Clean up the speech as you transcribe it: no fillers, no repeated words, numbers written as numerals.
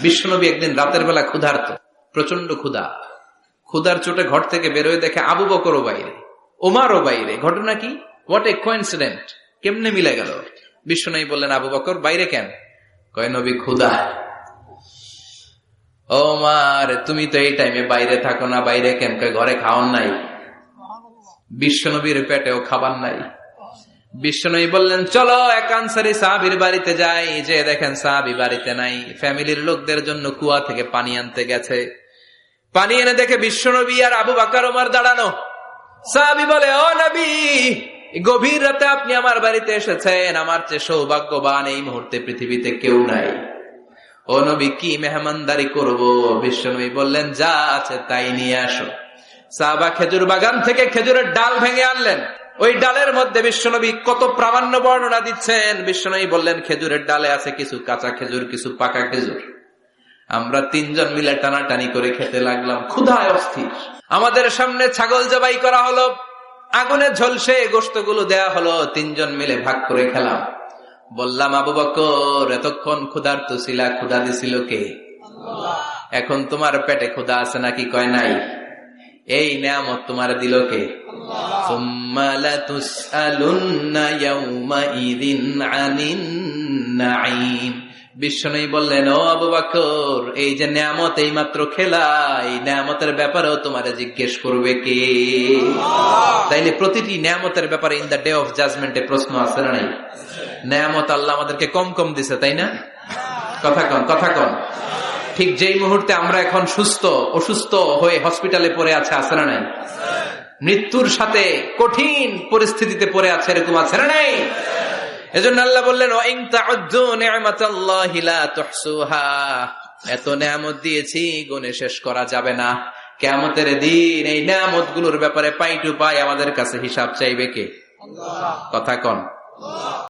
বিশ্বনবী একদিন রাতের বেলা ক্ষুধার্ত, প্রচন্ড ক্ষুধা। ক্ষুধার চোটে ঘর থেকে বেরোয় দেখে আবু বকরও বাইরে, ওমারও বাইরে। ঘটনা কি? হোয়াট এ কোইন্সিডেন্ট, কেমনে মিলে গেল? বিশ্বনবী বললেন, আবু বকর বাইরে কেন? কয়, নবী ক্ষুধা। ওমার, তুমি তো এই টাইমে বাইরে থাকো না, বাইরে কেন? কয়, ঘরে খাওয়ান নাই, বিশ্বনবীর পেটেও খাবার নাই। বিশ্বনবী বললেন, চলো এক আনসারী সাহাবীর বাড়িতে যাই। যে দেখেন সাহাবী বাড়িতে নাই, ফ্যামিলির লোকদের জন্য কুয়া থেকে পানি আনতে গেছে। পানি এনে দেখে বিশ্বনবী আর আবু বকর ওমর দাঁড়ানো। সাহাবী বলে, ও নবী, গভীর রাতে আপনি আমার বাড়িতে এসেছেন, আমার চেয়ে সৌভাগ্যবান এই মুহূর্তে পৃথিবীতে কেউ নাই। ও নবী, কি মেহমানদারি করব? বিশ্বনবী বললেন, যা আছে তাই নিয়ে আসো। সাহাবা খেজুর বাগান থেকে খেজুরের ডাল ভেঙে আনলেন। ওই ডালের মধ্যে বিশ্বনবী কত প্রামাণ্য বর্ণনা দিচ্ছেন। বিশ্বনবী বললেন, খেজুরের ডালে আছে কিছু কাঁচা খেজুর, কিছু পাকা খেজুর। আমরা তিনজন মিলে টানাটানি করে খেতে লাগলাম, ক্ষুধায় অস্থির। আমাদের সামনে ছাগল জবাই করা হলো, আগুনে ঝলসে গোশতগুলো দেয়া হলো, তিনজন মিলে ভাগ করে খেলাম। বললাম, আবু বকর, এতক্ষণ ক্ষুধার্ত ছিলা, ক্ষুধা দিছিল কে? এখন তোমার পেটে ক্ষুধা আছে নাকি? কয় নাই। এই নেয়ামত তোমার দিল কে? সুম্মা লাতুসআলুন্না ইয়াওমাইযিন আনিন নাঈম। বিশ্বনবী বললেন, ও আবু বকর, এই যে নেয়ামত এই মাত্র খেলা, এই নেয়ামতের ব্যাপারেও তোমারে জিজ্ঞেস করবে কে? তাইলে প্রতিটি নেয়ামতের ব্যাপারে ইন দ্য ডে অফ জাজমেন্টে প্রশ্ন আছে না নাই? নেয়ামত আল্লাহ আমাদেরকে কম কম দিছে, তাই না? কথা কন, কথা কন। ঠিক যেই মুহূর্তে আমরা এখন অসুস্থ হয়ে হসপিটালে পড়ে আছে না নাই? মৃত্যুর সাথে কঠিন পরিস্থিতিতে পড়ে আছে, এরকম আছে না নাই? এজন্য আল্লাহ বললেন, ওয়াইন তাউদ্দু নি'মাতাল্লাহি লা তুহসুহা। এত নেয়ামত দিয়েছি, গুণে শেষ করা যাবে না। কিয়ামতের দিন এই নেয়ামতগুলোর ব্যাপারে পাই টু পাই আমাদের কাছে হিসাব চাইবে কে? আল্লাহ। কথা কন।